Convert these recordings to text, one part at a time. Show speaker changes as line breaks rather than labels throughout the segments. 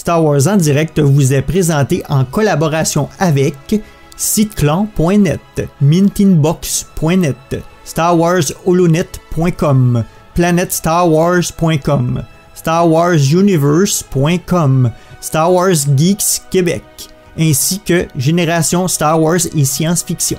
Star Wars en direct vous est présenté en collaboration avec siteclan.net, mintinbox.net, starwarsholonet.com, planetstarwars.com, starwarsuniverse.com, Star Wars Geeks Québec, ainsi que Génération Star Wars et Science-Fiction.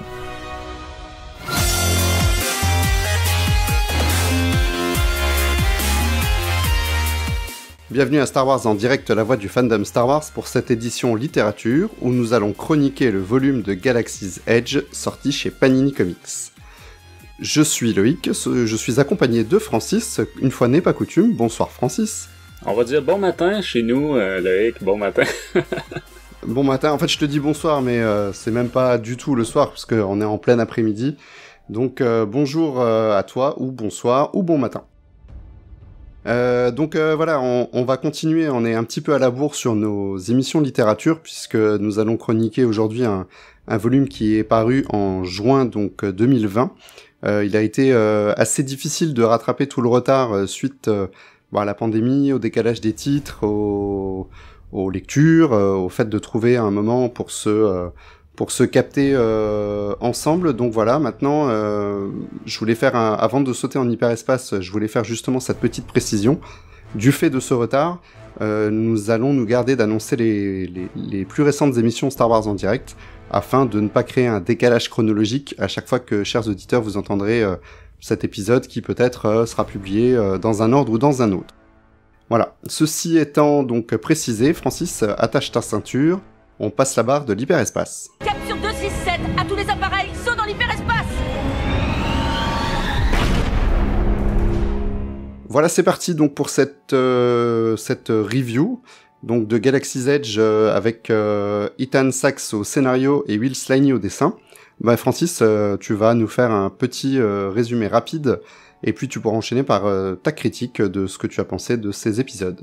Bienvenue à Star Wars en direct, la voix du fandom Star Wars pour cette édition littérature où nous allons chroniquer le volume de Galaxy's Edge sorti chez Panini Comics. Je suis Loïc, je suis accompagné de Francis, une fois n'est pas coutume. Bonsoir Francis.
On va dire bon matin chez nous, Loïc, bon matin.
Bon matin, en fait je te dis bonsoir mais c'est même pas du tout le soir parce qu'on est en plein après-midi. Donc bonjour à toi, ou bonsoir, ou bon matin. Voilà, on va continuer, on est un petit peu à la bourre sur nos émissions de littérature puisque nous allons chroniquer aujourd'hui un volume qui est paru en juin 2020. Il a été assez difficile de rattraper tout le retard suite à la pandémie, au décalage des titres, aux lectures, au fait de trouver un moment pour se capter ensemble. Donc voilà, maintenant, je voulais faire avant de sauter en hyperespace, je voulais faire justement cette petite précision. Du fait de ce retard, nous allons nous garder d'annoncer les plus récentes émissions Star Wars en direct, afin de ne pas créer un décalage chronologique à chaque fois que, chers auditeurs, vous entendrez cet épisode qui peut-être sera publié dans un ordre ou dans un autre. Voilà, ceci étant donc précisé, Francis, attache ta ceinture. On passe la barre de l'hyperespace.
Capture 267 à tous les appareils, saut dans l'hyperespace.
Voilà, c'est parti donc pour cette review donc de Galaxy's Edge avec Ethan Sachs au scénario et Will Slaney au dessin. Francis, tu vas nous faire un petit résumé rapide et puis tu pourras enchaîner par ta critique de ce que tu as pensé de ces épisodes.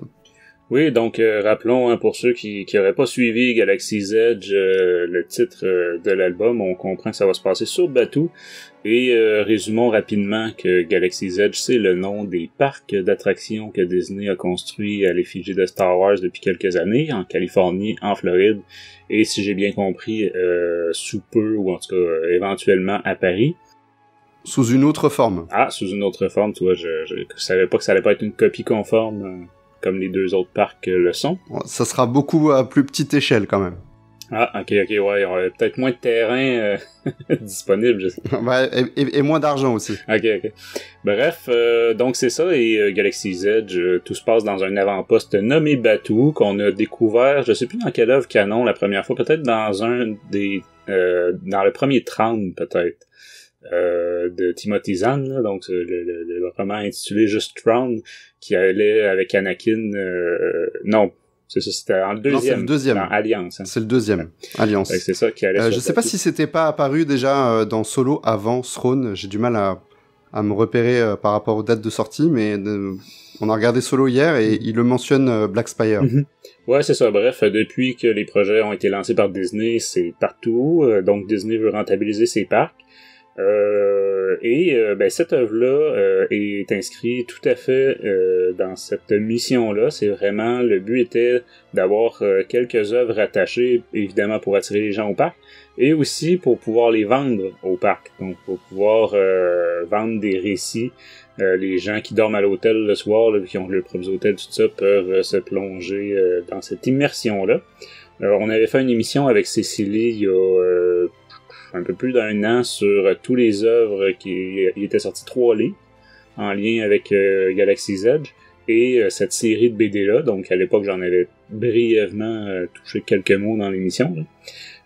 Oui, donc rappelons pour ceux qui n'auraient pas suivi Galaxy's Edge, le titre de l'album, on comprend que ça va se passer sur Batuu, et résumons rapidement que Galaxy's Edge, c'est le nom des parcs d'attractions que Disney a construits à l'effigie de Star Wars depuis quelques années, en Californie, en Floride, et si j'ai bien compris, sous peu, ou en tout cas éventuellement à Paris.
Sous une autre forme.
Ah, sous une autre forme, tu vois, je savais pas que ça allait pas être une copie conforme comme les deux autres parcs le sont.
Ça sera beaucoup à plus petite échelle quand même.
Ah, ok, ouais, il y aurait peut-être moins de terrain disponible.
Et moins d'argent aussi.
Ok. Bref, donc c'est ça, et Galaxy's Edge, tout se passe dans un avant-poste nommé Batuu, qu'on a découvert, je sais plus dans quelle œuvre canon la première fois, peut-être dans dans le premier Thrawn, peut-être. De Timothy Zahn, là, donc le roman intitulé juste Thrawn, qui allait avec Anakin, non, c'est ça, c'était en deuxième. Non, c'est le
deuxième.
Dans Alliance. Hein.
C'est le deuxième. Alliance.
C'est ça qui allait.
Je sais pas si c'était pas apparu déjà dans Solo avant Throne. J'ai du mal à me repérer par rapport aux dates de sortie, mais on a regardé Solo hier et il le mentionne Black Spire.
Mm-hmm. Ouais, c'est ça. Bref, depuis que les projets ont été lancés par Disney, c'est partout. Donc Disney veut rentabiliser ses parcs. Cette œuvre-là est inscrite tout à fait dans cette mission-là. C'est vraiment, le but était d'avoir quelques œuvres attachées, évidemment pour attirer les gens au parc, et aussi pour pouvoir les vendre au parc. Donc pour pouvoir vendre des récits. Les gens qui dorment à l'hôtel le soir, là, qui ont leurs propres hôtels, tout ça, peuvent se plonger dans cette immersion-là. On avait fait une émission avec Cécilie il y a un peu plus d'un an sur tous les œuvres il était sorti 3 livres en lien avec Galaxy's Edge et cette série de BD-là. Donc à l'époque, j'en avais brièvement touché quelques mots dans l'émission. Là.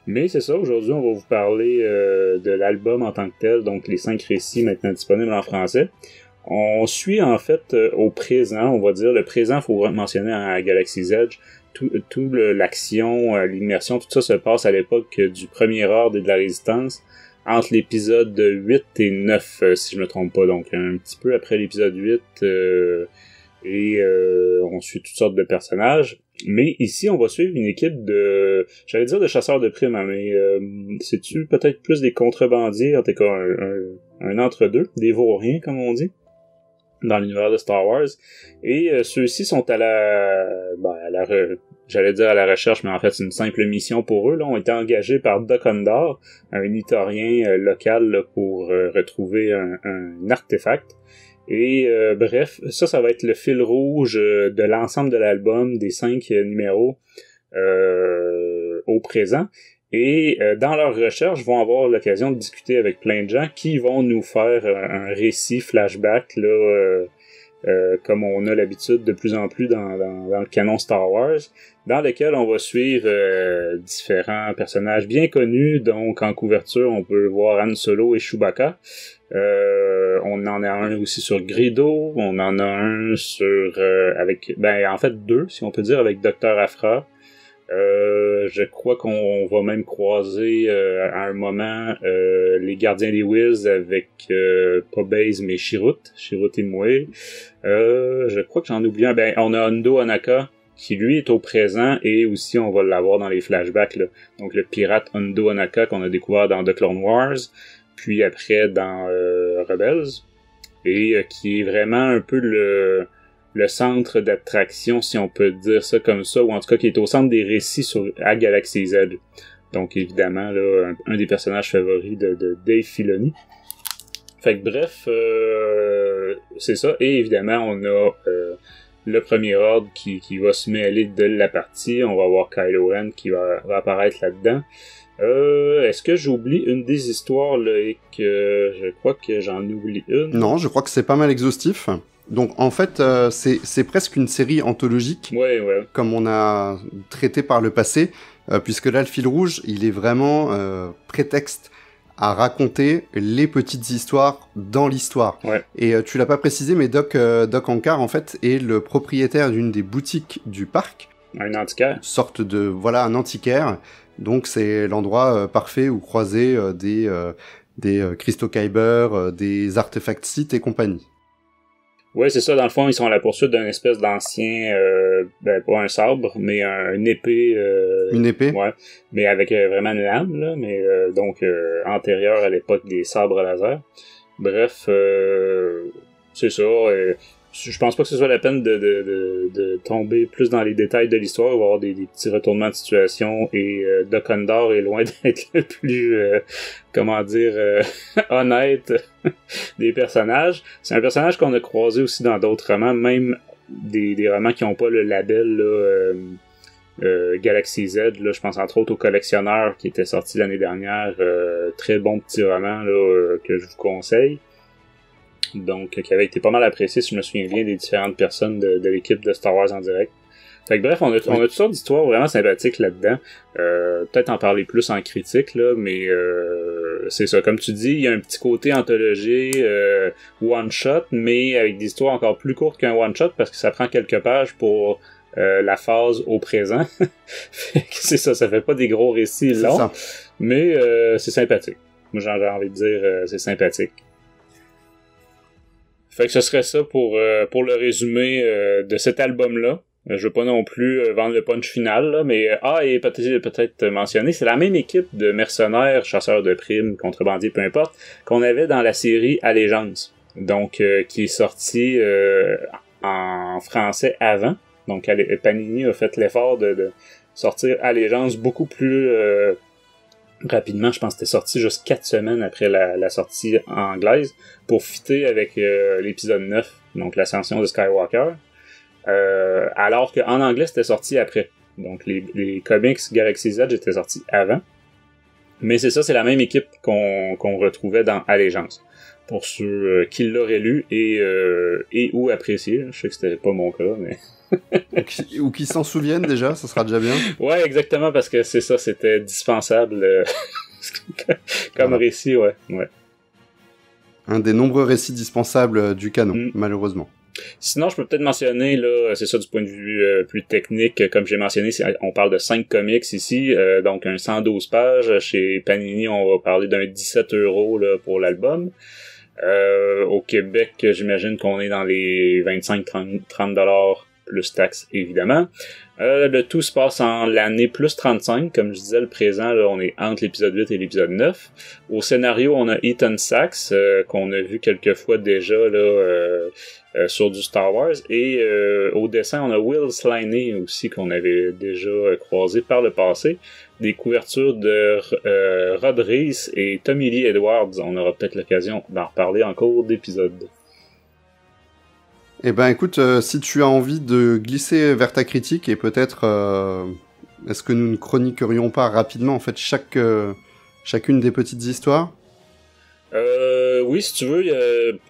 Mais c'est ça, aujourd'hui, on va vous parler de l'album en tant que tel, donc les 5 récits maintenant disponibles en français. On suit en fait au présent, on va dire, le présent, il faut mentionner à Galaxy's Edge, tout l'action, l'immersion, tout ça se passe à l'époque du Premier Ordre et de la Résistance, entre l'épisode 8 et 9, si je me trompe pas. Donc un petit peu après l'épisode 8, on suit toutes sortes de personnages. Mais ici, on va suivre une équipe j'allais dire de chasseurs de primes, mais c'est-tu peut-être plus des contrebandiers, en tout cas un entre-deux, des vauriens, comme on dit, dans l'univers de Star Wars. Et ceux-ci sont à la j'allais dire à la recherche, mais en fait c'est une simple mission pour eux. Là, ont été engagés par Doc Ondar, un historien local là, pour retrouver un artefact. Et bref, ça va être le fil rouge de l'ensemble de l'album, des 5 numéros au présent. Et dans leur recherche, vont avoir l'occasion de discuter avec plein de gens qui vont nous faire un récit flashback là, comme on a l'habitude de plus en plus dans le canon Star Wars, dans lequel on va suivre différents personnages bien connus. Donc en couverture, on peut voir Han Solo et Chewbacca. On en a un aussi sur Greedo, on en a un sur avec en fait 2 si on peut dire, avec Dr. Aphra. Je crois qu'on va même croiser à un moment les gardiens des Whiz avec pas Baze mais Chirrut Imwe. Je crois que j'en oublie un. On a Hondo Ohnaka qui lui est au présent, et aussi on va l'avoir dans les flashbacks là. Donc le pirate Hondo Ohnaka qu'on a découvert dans The Clone Wars, puis après dans Rebels, et qui est vraiment un peu le centre d'attraction, si on peut dire ça comme ça, ou en tout cas qui est au centre des récits à Galaxy's Edge. Donc évidemment, là, un des personnages favoris de Dave Filoni. Fait que bref, c'est ça. Et évidemment, on a le premier ordre qui va se mêler de la partie. On va voir Kylo Ren qui va apparaître là-dedans. Est-ce que j'oublie une des histoires, là, et que je crois que j'en oublie une?
Non, je crois que c'est pas mal exhaustif. Donc en fait, c'est presque une série anthologique,
ouais.
Comme on a traité par le passé, puisque là, le fil rouge, il est vraiment prétexte à raconter les petites histoires dans l'histoire.
Ouais.
Et tu l'as pas précisé, mais Doc Ankar, en fait, est le propriétaire d'une des boutiques du parc.
Un antiquaire.
Sorte de, un antiquaire. Donc c'est l'endroit parfait où croiser des cristaux Kyber, des artefacts Sith et compagnie.
Ouais, c'est ça, dans le fond, ils sont à la poursuite d'un espèce d'ancien, pas un sabre, mais une épée.
Une épée?
Ouais, mais avec vraiment une lame, là, mais donc antérieure à l'époque des sabres laser. Bref, c'est ça. Je pense pas que ce soit la peine de tomber plus dans les détails de l'histoire. Il va y avoir des petits retournements de situation, et Doc Ondar est loin d'être le plus, honnête des personnages. C'est un personnage qu'on a croisé aussi dans d'autres romans, même des romans qui n'ont pas le label là, Galaxy's Edge. Là, je pense entre autres au Collectionneur qui était sorti l'année dernière. Très bon petit roman là, que je vous conseille. Donc, qui avait été pas mal apprécié, si je me souviens bien, des différentes personnes de l'équipe de Star Wars en direct. Fait que bref, on a toutes sortes d'histoires vraiment sympathiques là-dedans. Peut-être en parler plus en critique, là, mais c'est ça. Comme tu dis, il y a un petit côté anthologie, one-shot, mais avec des histoires encore plus courtes qu'un one-shot, parce que ça prend quelques pages pour la phase au présent. C'est ça, ça fait pas des gros récits longs, mais c'est sympathique. Moi, j'ai envie de dire, c'est sympathique. Fait que ce serait ça pour le résumé de cet album-là. Je veux pas non plus vendre le punch final, là, mais et peut-être mentionner, c'est la même équipe de mercenaires, chasseurs de primes, contrebandiers, peu importe, qu'on avait dans la série Allégeance. Donc, qui est sortie en français avant. Donc, Panini a fait l'effort de sortir Allégeance beaucoup plus rapidement. Je pense que c'était sorti juste 4 semaines après la sortie anglaise, pour fitter avec l'épisode 9, donc l'ascension de Skywalker, alors qu'en anglais c'était sorti après. Donc les comics Galaxy's Edge étaient sortis avant, mais c'est ça, c'est la même équipe qu'on retrouvait dans Allégeance, pour ceux qui l'auraient lu et ou apprécié. Je sais que c'était pas mon cas, mais
ou qui s'en souviennent déjà, ça sera déjà bien.
Ouais, exactement, parce que c'est ça, c'était dispensable comme récit, ouais.
Un des nombreux récits dispensables du canon, malheureusement.
Sinon, je peux peut-être mentionner, là, c'est ça du point de vue plus technique, comme j'ai mentionné, on parle de 5 comics ici, donc un 112 pages. Chez Panini, on va parler d'un 17€ là, pour l'album. Au Québec, j'imagine qu'on est dans les 25-30$ plus taxes, évidemment. Le tout se passe en l'année plus 35, comme je disais, le présent, là, on est entre l'épisode 8 et l'épisode 9. Au scénario, on a Ethan Sachs, qu'on a vu quelques fois déjà, là, sur du Star Wars. Et au dessin, on a Will Slaney aussi, qu'on avait déjà croisé par le passé. Des couvertures de Rod Reis et Tommy Lee Edwards. On aura peut-être l'occasion d'en reparler en cours d'épisode.
Eh ben écoute, si tu as envie de glisser vers ta critique, et peut-être est-ce que nous ne chroniquerions pas rapidement en fait chacune des petites histoires?
Oui, si tu veux,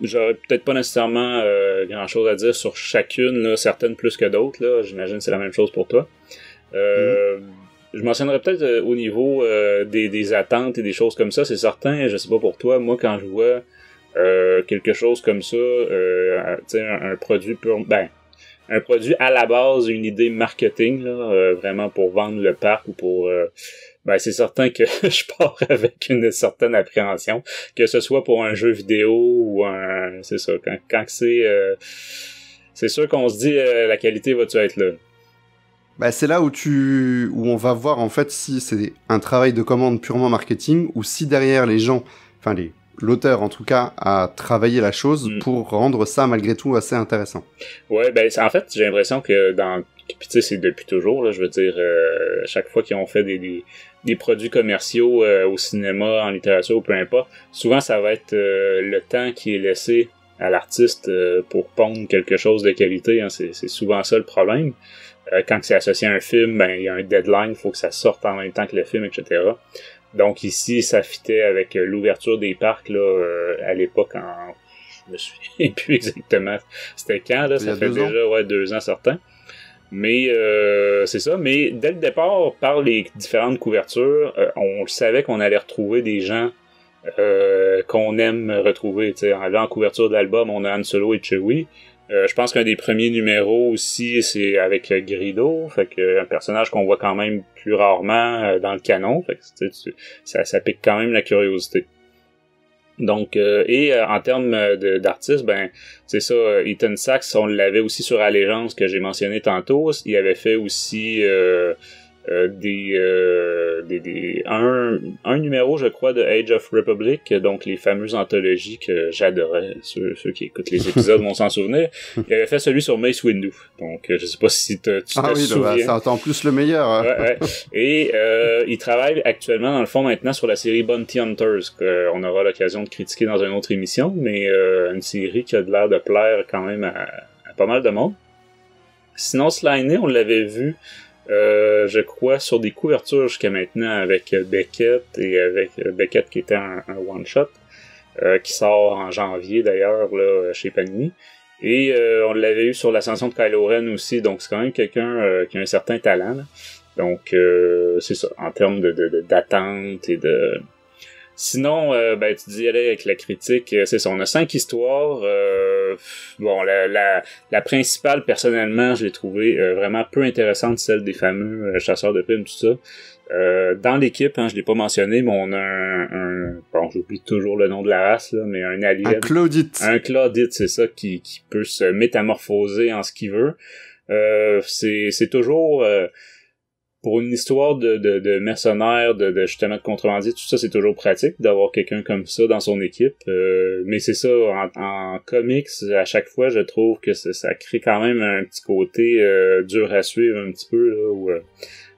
j'aurais peut-être pas nécessairement grand-chose à dire sur chacune, là, certaines plus que d'autres. Là, j'imagine que c'est la même chose pour toi. Je mentionnerais peut-être au niveau des attentes et des choses comme ça. C'est certain, je sais pas pour toi, moi quand je vois quelque chose comme ça, un produit un produit à la base, une idée marketing, là, vraiment pour vendre le parc ou pour... c'est certain que je pars avec une certaine appréhension, que ce soit pour un jeu vidéo ou un... C'est ça, quand c'est sûr qu'on se dit la qualité va-tu être là.
C'est là où on va voir en fait si c'est un travail de commande purement marketing ou si derrière les gens, l'auteur en tout cas a travaillé la chose pour rendre ça malgré tout assez intéressant.
Ouais, en fait j'ai l'impression que puis tu sais c'est depuis toujours là, je veux dire chaque fois qu'ils ont fait des produits commerciaux au cinéma, en littérature, peu importe, souvent ça va être le temps qui est laissé à l'artiste pour pondre quelque chose de qualité, hein, c'est souvent ça le problème. Quand c'est associé à un film, il y a un deadline, il faut que ça sorte en même temps que le film, etc. Donc ici, ça fitait avec l'ouverture des parcs là, à l'époque, je me souviens plus exactement c'était quand, là, ça fait déjà 2 ans certains. Mais c'est ça, mais dès le départ, par les différentes couvertures, on le savait qu'on allait retrouver des gens qu'on aime retrouver. En couverture de l'album, on a Han Solo et Chewie. Je pense qu'un des premiers numéros aussi, c'est avec Greedo, fait que un personnage qu'on voit quand même plus rarement dans le canon, fait que ça pique quand même la curiosité. Donc, en termes d'artistes, c'est ça, Ethan Sachs, on l'avait aussi sur Allégeance que j'ai mentionné tantôt. Il avait fait aussi un numéro, je crois, de Age of Republic, donc les fameuses anthologies que j'adorais. Ceux qui écoutent les épisodes vont s'en souvenir. Il avait fait celui sur Mace Windu. Donc, je sais pas si tu te souviens.
Ça entend plus le meilleur. Hein.
Ouais. Et il travaille actuellement, dans le fond, maintenant sur la série Bounty Hunters, qu'on aura l'occasion de critiquer dans une autre émission, mais une série qui a de l'air de plaire quand même à pas mal de monde. Sinon, Slaney, on l'avait vu je crois sur des couvertures jusqu'à maintenant avec Beckett et avec Beckett qui était un one-shot qui sort en janvier d'ailleurs là, chez Panini, et on l'avait eu sur l'ascension de Kylo Ren aussi, donc c'est quand même quelqu'un qui a un certain talent là. Donc c'est ça, en termes d'attente et de... Sinon, tu dis aller avec la critique, c'est ça, on a 5 histoires. La principale, personnellement, je l'ai trouvée vraiment peu intéressante, celle des fameux chasseurs de primes, tout ça. Dans l'équipe, je l'ai pas mentionné, mais on a j'oublie toujours le nom de la race, là, mais un alien.
Un Claudite.
Un Claudite, c'est ça, qui peut se métamorphoser en ce qu'il veut. C'est toujours... pour une histoire de mercenaires, de justement de contrebandiers, tout ça, c'est toujours pratique d'avoir quelqu'un comme ça dans son équipe. Mais c'est ça, en comics, à chaque fois, je trouve que ça crée quand même un petit côté dur à suivre un petit peu, là, où,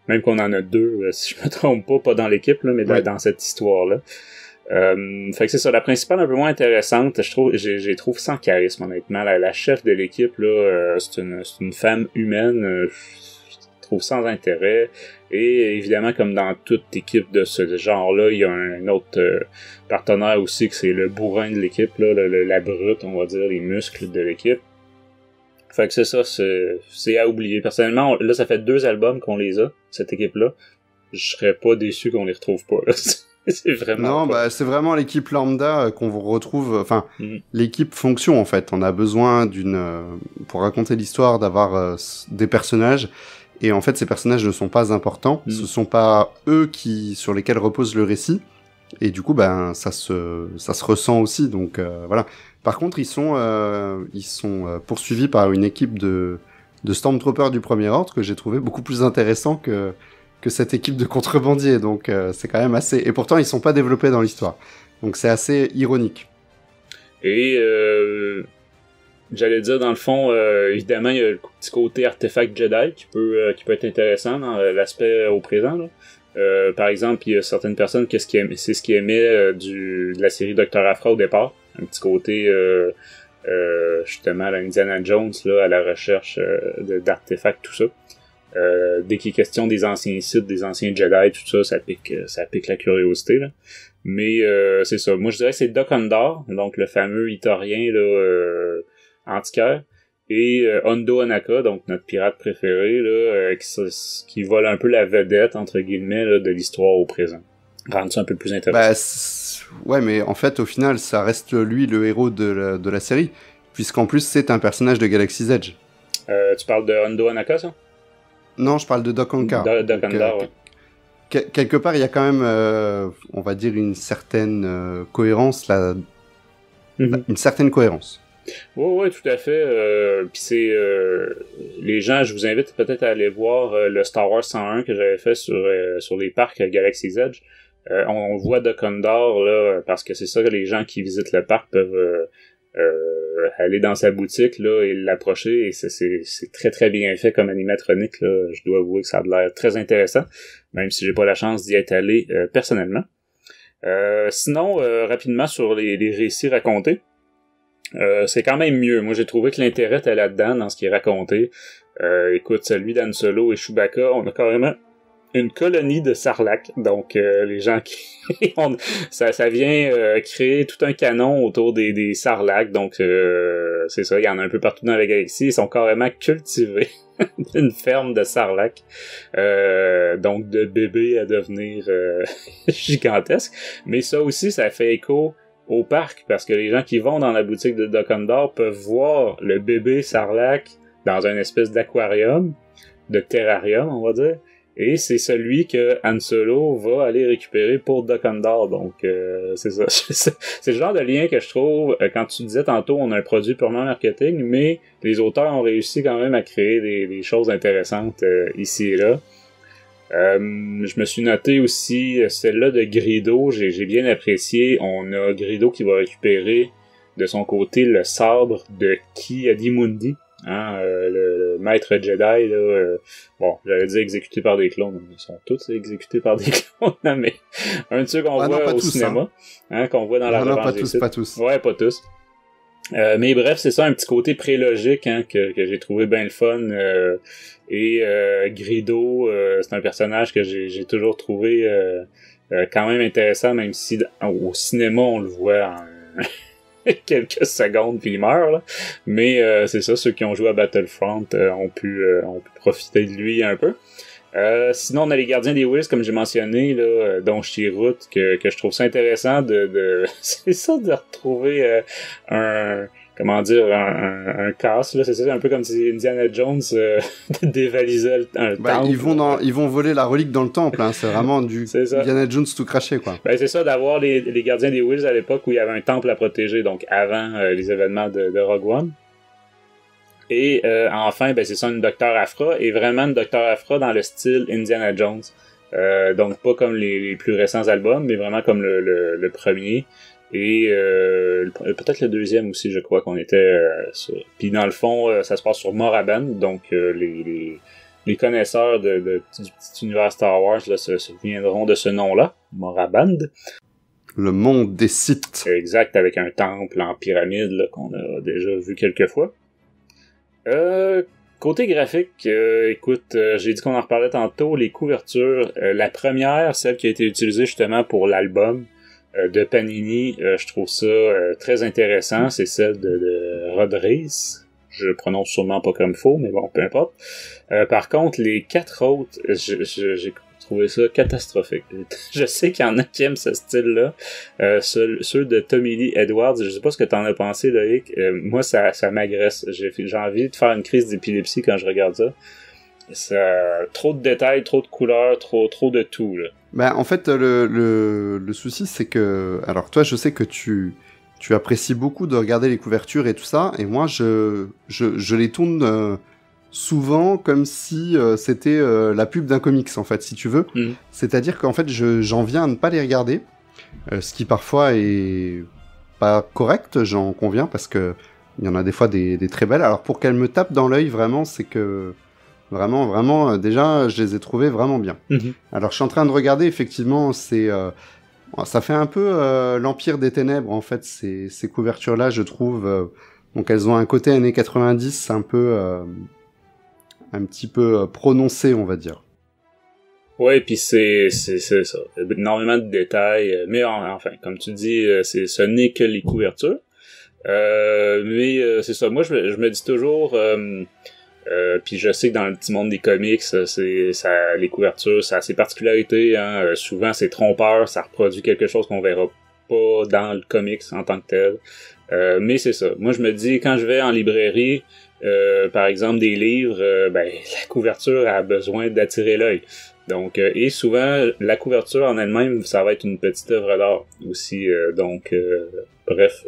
même qu'on en a 2, si je me trompe pas dans l'équipe, là, mais dans cette histoire-là. Fait que c'est ça, la principale un peu moins intéressante, j'ai trouve sans charisme, honnêtement. La chef de l'équipe, là, c'est une femme humaine, trouve sans intérêt, et évidemment comme dans toute équipe de ce genre-là, il y a un autre partenaire aussi que c'est le bourrin de l'équipe, là, la brute, on va dire, les muscles de l'équipe. Fait que c'est ça, c'est à oublier. Personnellement, là ça fait 2 albums qu'on les a, cette équipe-là. Je serais pas déçu qu'on les retrouve pas, là. C'est vraiment...
Non, c'est vraiment l'équipe lambda qu'on retrouve, l'équipe fonction en fait. On a besoin pour raconter l'histoire, d'avoir des personnages. Et en fait, ces personnages ne sont pas importants. Ce sont pas eux sur lesquels repose le récit. Et du coup, ça se ressent aussi. Donc voilà. Par contre, ils sont poursuivis par une équipe de Stormtroopers du Premier Ordre que j'ai trouvé beaucoup plus intéressant que cette équipe de contrebandiers. Donc c'est quand même assez. Et pourtant, ils sont pas développés dans l'histoire. Donc c'est assez ironique.
Et J'allais dire, dans le fond, évidemment, il y a le petit côté artefact Jedi qui peut être intéressant dans l'aspect au présent, là. Par exemple, il y a certaines personnes c'est ce qu'ils aimaient de la série Dr. Aphra au départ. Un petit côté, justement, la Indiana Jones, là, à la recherche d'artefacts, tout ça. Dès qu'il est question des anciens Sith, des anciens Jedi, tout ça, ça pique la curiosité, là. Mais c'est ça. Moi, je dirais que c'est Doc Ondar, donc le fameux Itorien, là, antiquaire, et Hondo Ohnaka, donc notre pirate préféré, là, qui vole un peu la vedette, entre guillemets, là, de l'histoire au présent. Rendre ça un peu plus intéressant.
Ouais, mais en fait, au final, ça reste lui le héros de la série, puisqu'en plus, c'est un personnage de Galaxy's Edge.
Tu parles de Hondo Ohnaka, ça?
Non, je parle de Doc Ondar.
Doc Ondar, ouais.
Quelque part, il y a quand même, on va dire, une certaine cohérence, là. Une certaine cohérence.
Oui, tout à fait. Puis c'est les gens, je vous invite peut-être à aller voir le Star Wars 101 que j'avais fait sur les parcs Galaxy's Edge. On voit Doc Ondar là parce que c'est ça que les gens qui visitent le parc peuvent aller dans sa boutique là et l'approcher, et c'est très très bien fait comme animatronique là. Je dois avouer que ça a l'air très intéressant, même si j'ai pas la chance d'y être allé personnellement. Sinon, rapidement sur les récits racontés. C'est quand même mieux. Moi, j'ai trouvé que l'intérêt était là-dedans, dans ce qui est raconté. Écoute, celui d'Han Solo et Chewbacca, on a carrément une colonie de sarlac. Donc, les gens qui... ça vient créer tout un canon autour des sarlacs. Donc, c'est ça, il y en a un peu partout dans la galaxie. Ils sont carrément cultivés. Une ferme de sarlac. Donc, de bébés à devenir gigantesques. Mais ça aussi, ça fait écho au parc, parce que les gens qui vont dans la boutique de Doc Ondar peuvent voir le bébé sarlac dans une espèce d'aquarium, de terrarium, on va dire, et c'est celui que Han Solo va aller récupérer pour Doc Ondar. Donc, c'est ça. C'est le genre de lien que je trouve, quand tu disais tantôt, on a un produit purement marketing, mais les auteurs ont réussi quand même à créer des choses intéressantes ici et là. Je me suis noté aussi celle-là de Greedo, j'ai bien apprécié. On a Greedo qui va récupérer de son côté le sabre de Ki-Adi-Mundi, hein, le maître Jedi là. Bon, j'allais dire exécuté par des clones, ils sont tous exécutés par des clones, hein, mais un de ceux qu'on voit au cinéma, hein, qu'on voit dans la Revanche des Sith.
Pas tous.
Ouais, pas tous. Mais bref, c'est ça, un petit côté prélogique, hein, que j'ai trouvé bien le fun. Et Greedo, c'est un personnage que j'ai toujours trouvé quand même intéressant, même si au cinéma on le voit en quelques secondes puis il meurt, là. Mais c'est ça, ceux qui ont joué à Battlefront ont pu profiter de lui un peu. Sinon on a les Gardiens des Whis, comme j'ai mentionné là, dont Chirrut, que je trouve ça intéressant de c'est ça, de retrouver un casse là, c'est ça, un peu comme si Indiana Jones dévalisait un temple.
Ils vont voler la relique dans le temple, hein. C'est vraiment du Indiana Jones tout craché, quoi.
Ben c'est ça, d'avoir les Gardiens des Whis à l'époque où il y avait un temple à protéger, donc avant les événements de Rogue One. Et enfin, ben c'est ça, une Dr. Aphra, et vraiment une Dr. Aphra dans le style Indiana Jones. Donc pas comme les plus récents albums, mais vraiment comme le premier. Et peut-être le deuxième aussi, je crois qu'on était sur. Puis dans le fond, ça se passe sur Moraband, donc les connaisseurs du petit univers Star Wars là, se souviendront de ce nom-là, Moraband.
Le monde des Sith.
Exact, avec un temple en pyramide là, qu'on a déjà vu quelques fois. Côté graphique, écoute, j'ai dit qu'on en reparlait tantôt, les couvertures. La première, celle qui a été utilisée justement pour l'album de Panini, je trouve ça très intéressant. C'est celle de Rodriguez. Je prononce sûrement pas comme faux, mais bon, peu importe. Par contre, les 4 autres, j'ai trouvé ça catastrophique. Je sais qu'il y en a qui aiment ce style-là. Ceux de Tommy Lee Edwards, je sais pas ce que t'en as pensé, Loïc. Moi, ça m'agresse. J'ai envie de faire une crise d'épilepsie quand je regarde ça. Trop de détails, trop de couleurs, trop de tout, là.
Ben, en fait, le souci, c'est que... Alors, toi, je sais que tu apprécies beaucoup de regarder les couvertures et tout ça, et moi, je les tourne souvent comme si c'était la pub d'un comics, en fait, si tu veux. Mmh. C'est-à-dire qu'en fait, j'en viens à ne pas les regarder, ce qui parfois est pas correct, j'en conviens, parce que il y en a des fois des très belles. Alors pour qu'elles me tapent dans l'œil, vraiment, c'est que vraiment, déjà, je les ai trouvées vraiment bien. Alors je suis en train de regarder, effectivement, ça fait un peu l'Empire des Ténèbres, en fait, ces couvertures-là, je trouve. Donc elles ont un côté années 90, un petit peu prononcé, on va dire.
Ouais, puis c'est ça, énormément de détails, mais enfin, comme tu dis, ce n'est que les couvertures. Mais c'est ça, moi je me dis toujours, puis je sais que dans le petit monde des comics, les couvertures, ça a ses particularités, hein. Souvent c'est trompeur, ça reproduit quelque chose qu'on verra pas dans le comics en tant que tel. Mais c'est ça. Moi je me dis, quand je vais en librairie, par exemple des livres, la couverture a besoin d'attirer l'œil. Donc, et souvent, la couverture en elle-même, ça va être une petite œuvre d'art aussi. Bref,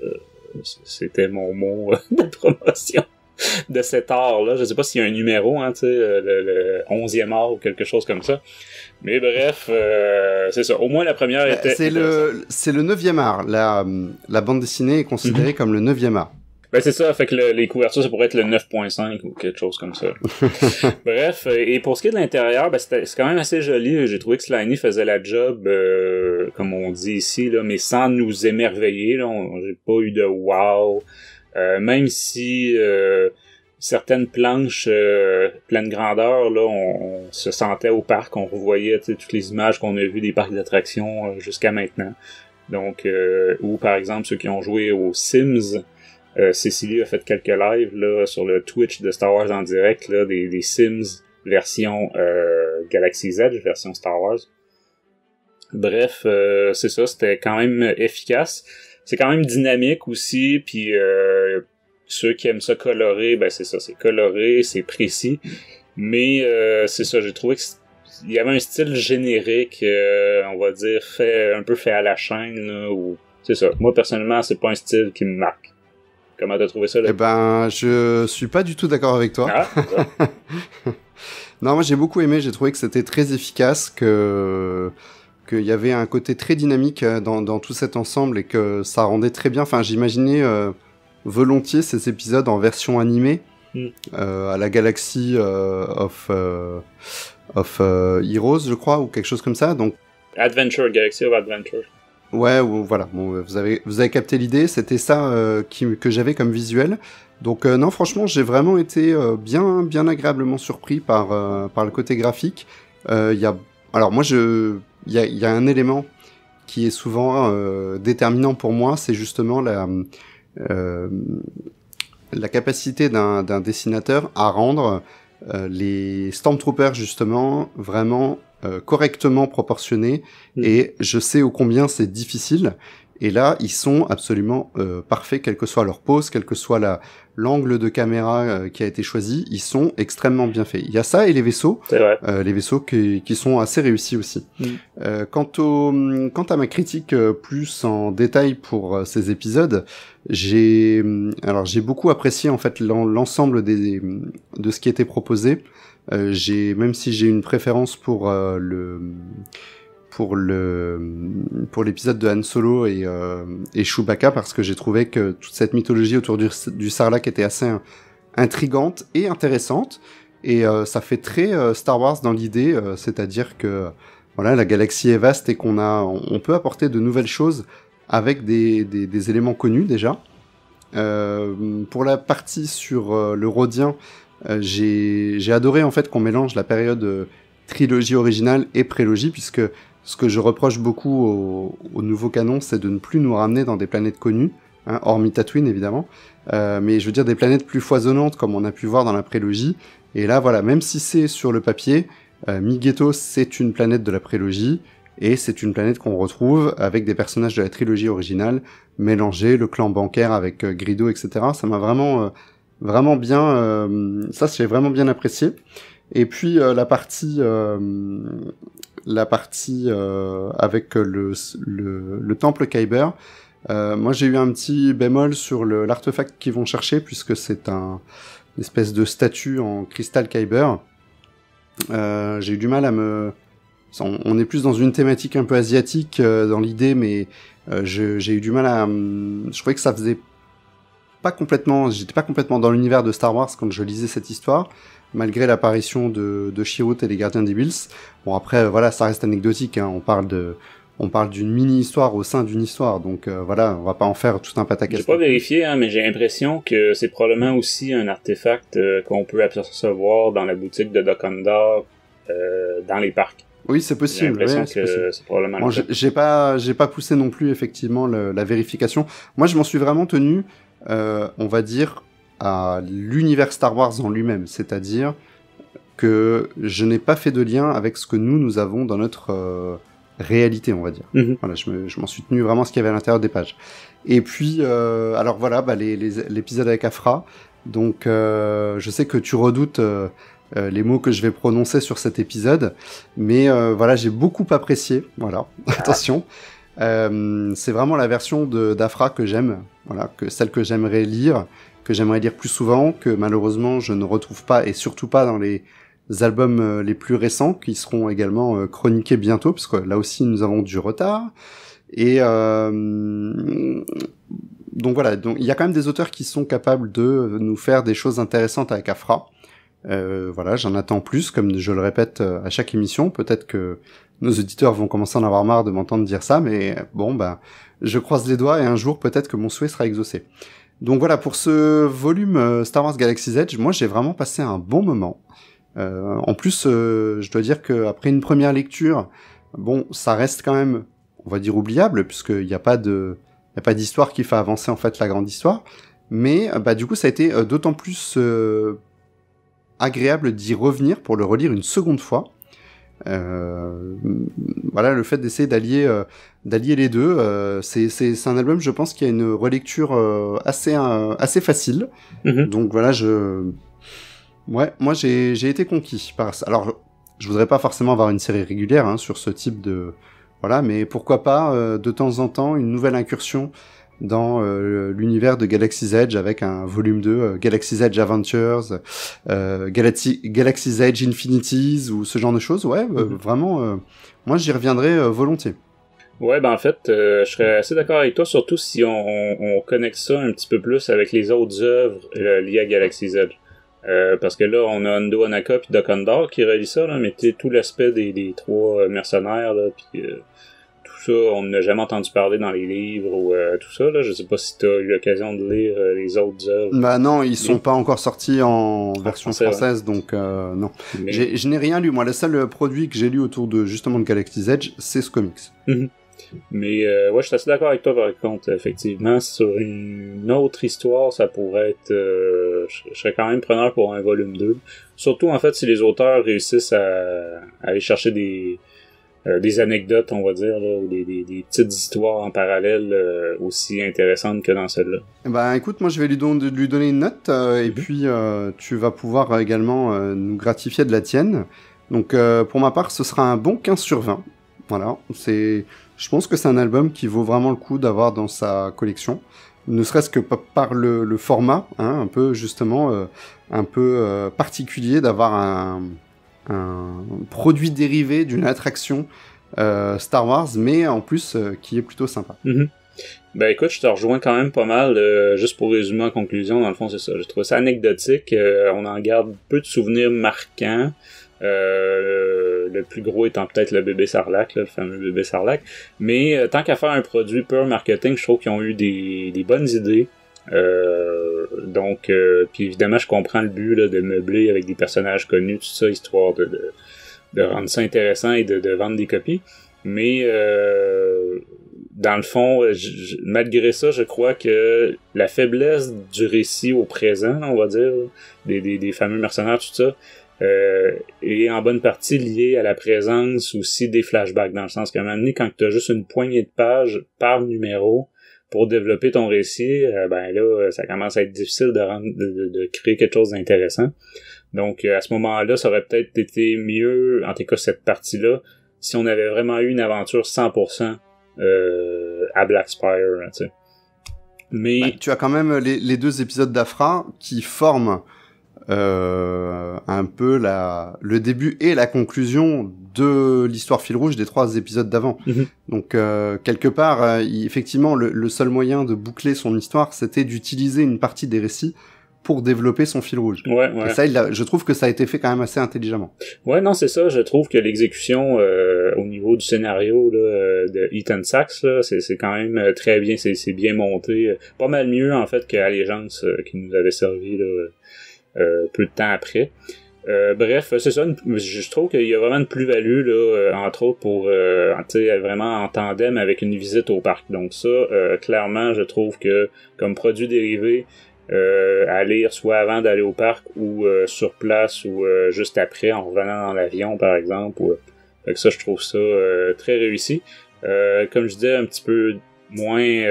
c'était mon mot de promotion de cet art-là. Je sais pas s'il y a un numéro, hein, tu sais, le 11e art ou quelque chose comme ça. Mais bref, c'est ça. Au moins, la première était...
C'est le 9e art. La bande dessinée est considérée comme le 9e art.
Ben c'est ça, fait que les couvertures, ça pourrait être le 9.5 ou quelque chose comme ça. Bref, et pour ce qui est de l'intérieur, c'est quand même assez joli. J'ai trouvé que Slaney faisait la job, comme on dit ici, là, mais sans nous émerveiller. Là, j'ai pas eu de wow. Même si certaines planches pleine grandeur, là, on se sentait au parc, on revoyait toutes les images qu'on a vues des parcs d'attractions jusqu'à maintenant. Donc, ou par exemple ceux qui ont joué aux Sims. Cécilie a fait quelques lives là sur le Twitch de Star Wars en direct là, des Sims version Galaxy Z, version Star Wars. Bref, c'est ça, c'était quand même efficace. C'est quand même dynamique aussi, puis ceux qui aiment ça coloré, c'est ça, c'est coloré, c'est précis. Mais c'est ça, j'ai trouvé qu'il y avait un style générique, on va dire, un peu fait à la chaîne, là, ou c'est ça. Moi personnellement, c'est pas un style qui me marque. Comment t'as trouvé ça, là?
Eh ben, je suis pas du tout d'accord avec toi.
Ah,
non, moi j'ai beaucoup aimé, j'ai trouvé que c'était très efficace, qu'il y avait un côté très dynamique dans tout cet ensemble et que ça rendait très bien. Enfin, j'imaginais volontiers ces épisodes en version animée, à la Galaxy of Heroes, je crois, ou quelque chose comme ça. Donc
Galaxy of Adventure.
Ouais, voilà. Bon, vous avez capté l'idée. C'était ça que j'avais comme visuel. Donc non, franchement, j'ai vraiment été bien agréablement surpris par le côté graphique. Alors moi, il y a un élément qui est souvent déterminant pour moi, c'est justement la capacité d'un dessinateur à rendre les Stormtroopers justement vraiment correctement proportionnés, et je sais ô combien c'est difficile, et là ils sont absolument parfaits, quelle que soit leur pose, quel que soit l'angle de caméra qui a été choisi, ils sont extrêmement bien faits. Il y a ça et les vaisseaux, les vaisseaux qui sont assez réussis aussi. Quant à ma critique plus en détail pour ces épisodes, j'ai beaucoup apprécié en fait l'ensemble de ce qui était proposé. Même si j'ai une préférence pour l'épisode de Han Solo et Chewbacca, parce que j'ai trouvé que toute cette mythologie autour du Sarlacc était assez intrigante et intéressante, et ça fait très Star Wars dans l'idée, c'est-à-dire que voilà, la galaxie est vaste et on peut apporter de nouvelles choses avec des éléments connus déjà. Pour la partie sur le Rhodien, j'ai adoré en fait qu'on mélange la période trilogie originale et prélogie, puisque ce que je reproche beaucoup au nouveau canon, c'est de ne plus nous ramener dans des planètes connues, hein, hormis Tatooine évidemment, mais je veux dire des planètes plus foisonnantes comme on a pu voir dans la prélogie. Et là voilà, même si c'est sur le papier, Mighetto c'est une planète de la prélogie, et c'est une planète qu'on retrouve avec des personnages de la trilogie originale mélangés, le clan bancaire avec Greedo, etc. Ça m'a vraiment bien, ça j'ai vraiment bien apprécié. Et puis la partie avec le temple Kyber, moi j'ai eu un petit bémol sur l'artefact qu'ils vont chercher, puisque c'est une espèce de statue en cristal Kyber. J'ai eu du mal on est plus dans une thématique un peu asiatique dans l'idée, mais j'ai eu du mal je trouvais que ça faisait j'étais pas complètement dans l'univers de Star Wars quand je lisais cette histoire, malgré l'apparition de Chirrut et les Gardiens des Whills. Bon après, voilà, ça reste anecdotique, hein, on parle d'une mini-histoire au sein d'une histoire, donc voilà, on va pas en faire tout un pataquès.
J'ai pas vérifié, hein, mais j'ai l'impression que c'est probablement aussi un artefact qu'on peut apercevoir dans la boutique de Dokkan-Dor dans les parcs.
Oui, c'est possible.
J'ai l'impression que c'est probablement
bon, j'ai pas poussé non plus effectivement la vérification. Moi, je m'en suis vraiment tenu, on va dire, à l'univers Star Wars en lui-même, c'est-à-dire que je n'ai pas fait de lien avec ce que nous avons dans notre réalité, on va dire. Voilà, je m'en suis tenu vraiment à ce qu'il y avait à l'intérieur des pages. Et puis, alors voilà, l'épisode avec Aphra. Donc, je sais que tu redoutes les mots que je vais prononcer sur cet épisode, mais voilà, j'ai beaucoup apprécié. Voilà, attention. C'est vraiment la version d'Aphra que j'aime. Voilà, celle que j'aimerais lire plus souvent, que malheureusement je ne retrouve pas, et surtout pas dans les albums les plus récents, qui seront également chroniqués bientôt, parce que là aussi nous avons du retard. Et donc voilà, donc il y a quand même des auteurs qui sont capables de nous faire des choses intéressantes avec Aphra. Voilà, j'en attends plus, comme je le répète à chaque émission. Peut-être que nos auditeurs vont commencer à en avoir marre de m'entendre dire ça, mais bon, je croise les doigts et un jour peut-être que mon souhait sera exaucé. Donc voilà, pour ce volume Star Wars Galaxy's Edge, moi j'ai vraiment passé un bon moment. En plus, je dois dire que après une première lecture, bon, ça reste quand même, on va dire, oubliable, puisqu'il n'y a pas d'histoire qui fait avancer en fait la grande histoire. Mais du coup, ça a été d'autant plus agréable d'y revenir pour le relire une seconde fois. Voilà, le fait d'essayer d'allier les deux, c'est un album, je pense, qui a une relecture assez facile. Donc voilà, moi j'ai été conquis par ça. Alors, je voudrais pas forcément avoir une série régulière hein, sur ce type de voilà, mais pourquoi pas de temps en temps une nouvelle incursion dans l'univers de Galaxy's Edge avec un volume 2, Galaxy's Edge Adventures, Galaxy's Edge Infinities ou ce genre de choses. Ouais, vraiment, moi j'y reviendrai volontiers.
Ouais, en fait, je serais assez d'accord avec toi, surtout si on connecte ça un petit peu plus avec les autres œuvres liées à Galaxy's Edge. Parce que là, on a Hondo Ohnaka puis Dokkan-Dor qui relie ça, là, mais tout l'aspect des trois mercenaires, là, puis tout ça, on n'a jamais entendu parler dans les livres ou tout ça, là. Je sais pas si t'as eu l'occasion de lire les autres œuvres.
Bah non, ils sont pas encore sortis en version française, ouais. Donc non. Mais... Je n'ai rien lu, moi. Le seul produit que j'ai lu autour de justement de Galaxy's Edge, c'est ce comics.
Mais ouais, je suis assez d'accord avec toi par contre, effectivement, sur une autre histoire, ça pourrait être je serais quand même preneur pour un volume 2. Surtout en fait si les auteurs réussissent à aller chercher des anecdotes, on va dire, là, ou des petites histoires en parallèle aussi intéressantes que dans celle-là.
Écoute, moi je vais lui donner une note et puis tu vas pouvoir également nous gratifier de la tienne. Donc pour ma part, ce sera un bon 15 sur 20. Voilà, je pense que c'est un album qui vaut vraiment le coup d'avoir dans sa collection, ne serait-ce que par le format, hein, un peu justement, particulier d'avoir un produit dérivé d'une attraction Star Wars, mais en plus qui est plutôt sympa.
Écoute, je te rejoins quand même pas mal, juste pour résumer en conclusion, dans le fond c'est ça, j'ai trouvé ça anecdotique, on en garde peu de souvenirs marquants. Le plus gros étant peut-être le bébé Sarlacc, là, le fameux bébé Sarlacc. Mais tant qu'à faire un produit pur marketing, je trouve qu'ils ont eu des bonnes idées. Donc, puis évidemment, je comprends le but là, de meubler avec des personnages connus, tout ça, histoire de rendre ça intéressant et de vendre des copies. Mais dans le fond, malgré ça, je crois que la faiblesse du récit au présent, on va dire, des fameux mercenaires, tout ça, est en bonne partie lié à la présence aussi des flashbacks, dans le sens qu'à un moment donné, quand tu as juste une poignée de pages par numéro pour développer ton récit, là, ça commence à être difficile de créer quelque chose d'intéressant. Donc, à ce moment-là, ça aurait peut-être été mieux, en tout cas cette partie-là, si on avait vraiment eu une aventure 100% à Black Spire, tu sais. Mais
tu as quand même les deux épisodes d'Aphra qui forment un peu le début et la conclusion de l'histoire fil rouge des 3 épisodes d'avant. Donc quelque part, effectivement, le seul moyen de boucler son histoire, c'était d'utiliser une partie des récits pour développer son fil rouge.
Ouais.
Et ça, je trouve que ça a été fait quand même assez intelligemment.
Ouais, non, c'est ça. Je trouve que l'exécution au niveau du scénario là, de Ethan Sachs, là, c'est quand même très bien. C'est bien monté. Pas mal mieux, en fait, que Allégeance qui nous avait servi là, peu de temps après. Bref, c'est ça. Je trouve qu'il y a vraiment une plus-value, là, entre autres, pour vraiment en tandem avec une visite au parc. Donc ça, clairement, je trouve que comme produit dérivé, à lire soit avant d'aller au parc ou sur place ou juste après en revenant dans l'avion par exemple fait que ça je trouve ça très réussi. Comme je disais, un petit peu moins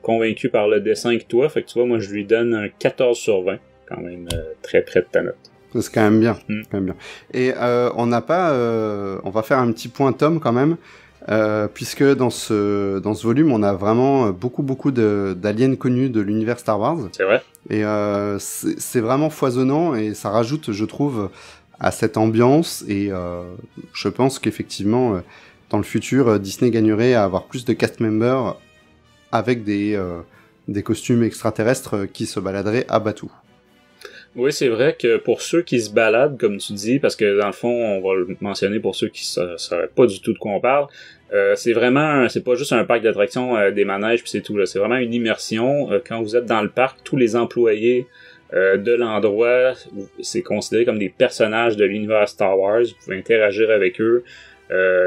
convaincu par le dessin que toi, fait que tu vois, moi je lui donne un 14/20, quand même très près de ta note.
C'est quand même bien, quand même bien. Et on n'a pas on va faire un petit point tome quand même. Puisque dans ce volume, on a vraiment beaucoup d'aliens connus de l'univers Star Wars.
C'est vrai.
Et c'est vraiment foisonnant et ça rajoute, je trouve, à cette ambiance. Et je pense qu'effectivement, dans le futur, Disney gagnerait à avoir plus de cast members avec des costumes extraterrestres qui se baladeraient à Batuu.
Oui, c'est vrai que pour ceux qui se baladent, comme tu dis, parce que dans le fond, on va le mentionner pour ceux qui sauraient pas du tout de quoi on parle, c'est pas juste un parc d'attractions, des manèges puis c'est tout là, c'est vraiment une immersion. Quand vous êtes dans le parc, tous les employés de l'endroit, c'est considéré comme des personnages de l'univers Star Wars. Vous pouvez interagir avec eux,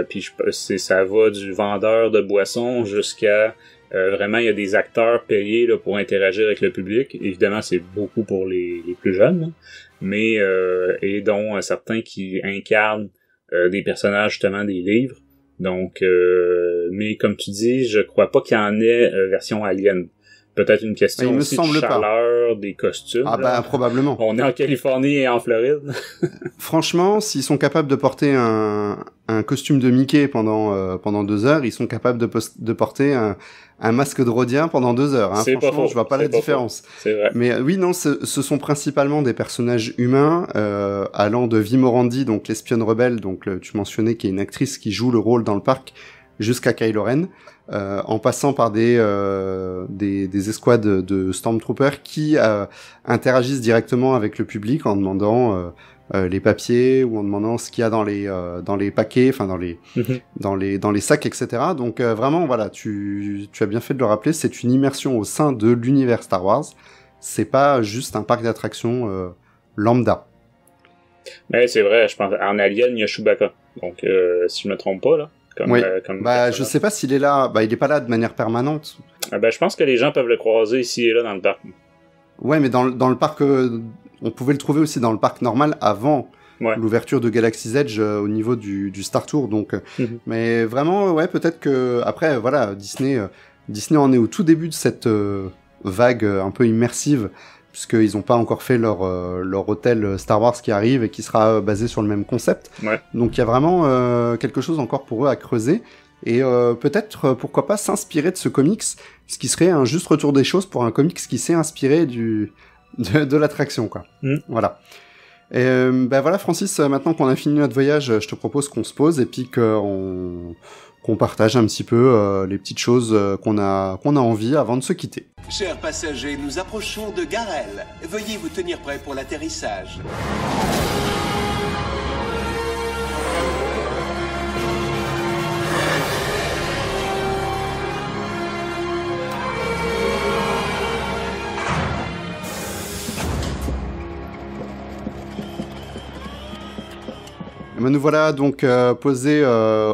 puis ça va du vendeur de boissons jusqu'à vraiment, il y a des acteurs payés là, pour interagir avec le public. Évidemment, c'est beaucoup pour les plus jeunes, là. Mais et dont certains qui incarnent des personnages justement des livres. Donc, mais comme tu dis, je crois pas qu'il y en ait version Alien. Peut-être une question aussi de chaleur des costumes.
Ah bah probablement.
On est en Californie et en Floride.
Franchement, s'ils sont capables de porter un costume de Mickey pendant 2 heures, ils sont capables de porter un masque de Rhodien pendant 2 heures. Hein. Franchement, je vois pas la différence.
C'est vrai.
Mais oui, non, ce sont principalement des personnages humains, allant de Vi Morandi, donc l'espionne rebelle, donc tu mentionnais qu'il y a une actrice qui joue le rôle dans le parc, jusqu'à Kylo Ren. En passant par des escouades de Stormtroopers qui interagissent directement avec le public en demandant les papiers ou en demandant ce qu'il y a dans les paquets, enfin dans les sacs, etc. Donc vraiment voilà, tu as bien fait de le rappeler, c'est une immersion au sein de l'univers Star Wars. C'est pas juste un parc d'attractions lambda.
Mais c'est vrai, je pense en Alien il y a Chewbacca. Donc si je me trompe pas là.
Oui. Je sais pas s'il est là. Il est pas là de manière permanente.
Je pense que les gens peuvent le croiser ici et là dans le parc.
Ouais, mais dans le parc, on pouvait le trouver aussi dans le parc normal avant l'ouverture de Galaxy's Edge au niveau du Star Tour. Donc, mais vraiment, ouais, peut-être que après, voilà, Disney en est au tout début de cette vague un peu immersive, puisqu'ils n'ont pas encore fait leur hôtel Star Wars qui arrive et qui sera basé sur le même concept. Ouais. Donc il y a vraiment quelque chose encore pour eux à creuser. Et peut-être, pourquoi pas, s'inspirer de ce comics, ce qui serait un juste retour des choses pour un comics qui s'est inspiré de l'attraction, quoi. Voilà. Et voilà, Francis, maintenant qu'on a fini notre voyage, je te propose qu'on se pose et puis qu'on partage un petit peu les petites choses qu'on a envie avant de se quitter.
Chers passagers, nous approchons de Garel. Veuillez vous tenir prêts pour l'atterrissage.
Nous voilà donc posés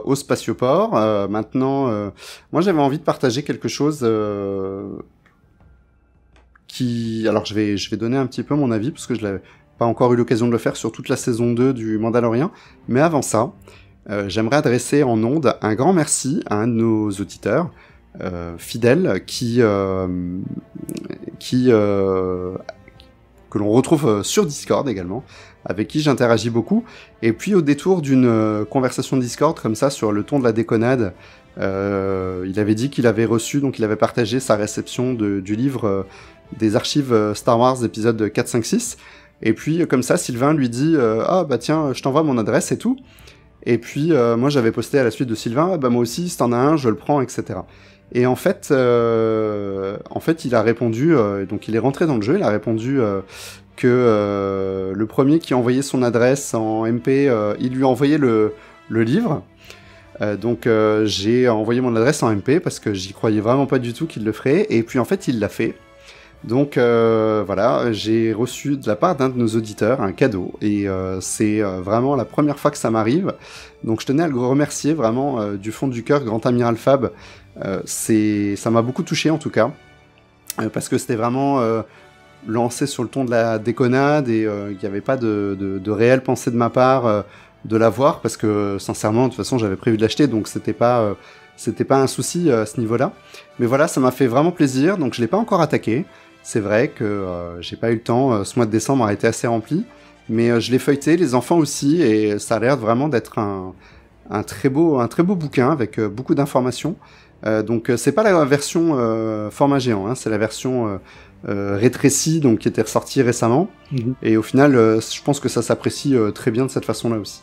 au spatioport. Maintenant, moi j'avais envie de partager quelque chose alors je vais donner un petit peu mon avis parce que je n'avais pas encore eu l'occasion de le faire sur toute la saison 2 du Mandalorian. Mais avant ça, j'aimerais adresser en ondes un grand merci à un de nos auditeurs fidèles que l'on retrouve sur Discord également, avec qui j'interagis beaucoup, et puis au détour d'une conversation Discord comme ça sur le ton de la déconnade, il avait dit qu'il avait reçu, donc il avait partagé sa réception du livre des archives Star Wars épisode 4, 5, 6, Et puis comme ça, Sylvain lui dit ah bah tiens, je t'envoie mon adresse et tout. Et puis moi j'avais posté à la suite de Sylvain, ah, bah moi aussi, si t'en as un, je le prends, etc. Et en fait, il a répondu, donc il est rentré dans le jeu, il a répondu que le premier qui a envoyé son adresse en MP, il lui a envoyé le livre. Donc j'ai envoyé mon adresse en MP parce que j'y croyais vraiment pas du tout qu'il le ferait. Et puis en fait, il l'a fait. Donc voilà, j'ai reçu de la part d'un de nos auditeurs un cadeau. Et c'est vraiment la première fois que ça m'arrive. Donc je tenais à le remercier vraiment du fond du cœur, Grand Amiral Fab. Ça m'a beaucoup touché en tout cas. Parce que c'était vraiment lancé sur le ton de la déconnade et il n'y avait pas de réelle pensée de ma part de l'avoir. Parce que sincèrement, de toute façon, j'avais prévu de l'acheter. Donc c'était pas un souci à ce niveau-là. Mais voilà, ça m'a fait vraiment plaisir. Donc je l'ai pas encore attaqué. C'est vrai que j'ai pas eu le temps. Ce mois de décembre a été assez rempli. Mais je l'ai feuilleté, les enfants aussi, et ça a l'air vraiment d'être un très beau bouquin avec beaucoup d'informations. Donc c'est pas la version format géant, hein, c'est la version rétrécie, donc qui était ressortie récemment. Et au final, je pense que ça s'apprécie très bien de cette façon-là aussi.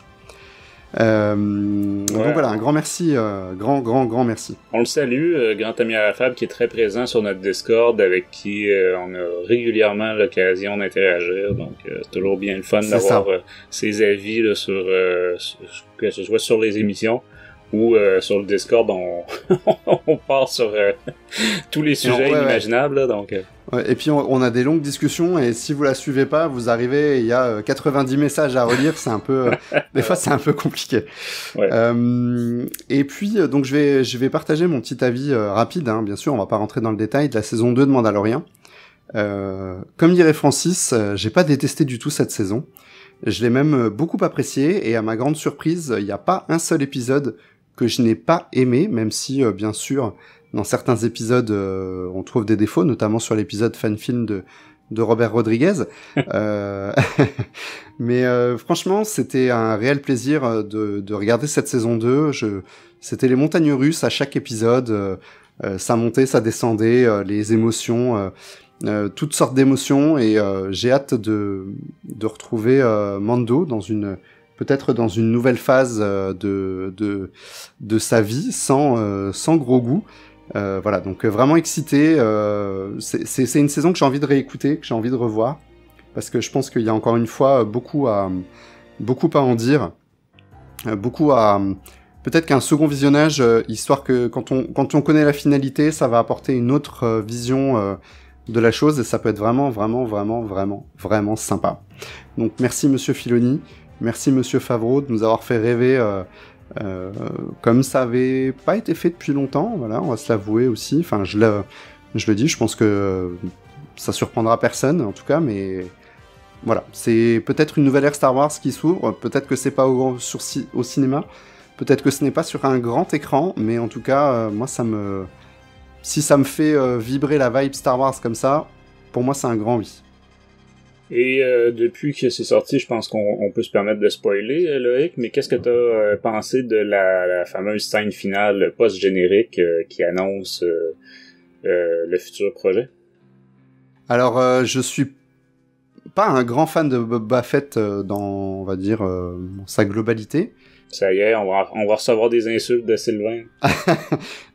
Donc voilà, un grand merci, grand merci.
On le salue, Grand Amiral Fab, qui est très présent sur notre Discord, avec qui on a régulièrement l'occasion d'interagir, donc toujours bien le fun d'avoir ses avis là, sur que ce soit sur les émissions ou sur le Discord, on part sur tous les sujets inimaginables, là, donc...
Ouais, et puis on a des longues discussions, et si vous la suivez pas, vous arrivez, il y a 90 messages à relire, c'est un peu... des fois, c'est un peu compliqué.
Ouais.
Et puis, donc je vais partager mon petit avis rapide, hein, bien sûr, on va pas rentrer dans le détail, de la saison 2 de Mandalorian. Comme dirait Francis, j'ai pas détesté du tout cette saison. Je l'ai même beaucoup appréciée, et à ma grande surprise, il n'y a pas un seul épisode que je n'ai pas aimé, même si, bien sûr, dans certains épisodes, on trouve des défauts, notamment sur l'épisode fan-film de Robert Rodriguez. Mais franchement, c'était un réel plaisir de regarder cette saison 2. C'était les montagnes russes à chaque épisode. Ça montait, ça descendait, les émotions, toutes sortes d'émotions. Et j'ai hâte de retrouver Mando peut-être dans une nouvelle phase de sa vie, sans gros goût. Voilà, donc vraiment excité. C'est une saison que j'ai envie de réécouter, que j'ai envie de revoir, parce que je pense qu'il y a encore une fois beaucoup à en dire, peut-être qu'un second visionnage, histoire que quand on connaît la finalité, ça va apporter une autre vision de la chose, et ça peut être vraiment sympa. Donc merci Monsieur Filoni. Merci Monsieur Favreau de nous avoir fait rêver comme ça avait pas été fait depuis longtemps, voilà, on va se l'avouer aussi. Enfin, je le dis, je pense que ça surprendra personne en tout cas, mais voilà, c'est peut-être une nouvelle ère Star Wars qui s'ouvre, peut-être que c'est pas au cinéma, peut-être que ce n'est pas sur un grand écran, mais en tout cas, moi si ça me fait vibrer la vibe Star Wars comme ça, pour moi c'est un grand oui.
Et depuis que c'est sorti, je pense qu'on peut se permettre de spoiler, Loïc, mais qu'est-ce que t'as pensé de la fameuse scène finale post-générique qui annonce le futur projet? Alors,
je suis pas un grand fan de Boba Fett dans, on va dire, sa globalité.
Ça y est, on va recevoir des insultes de Sylvain.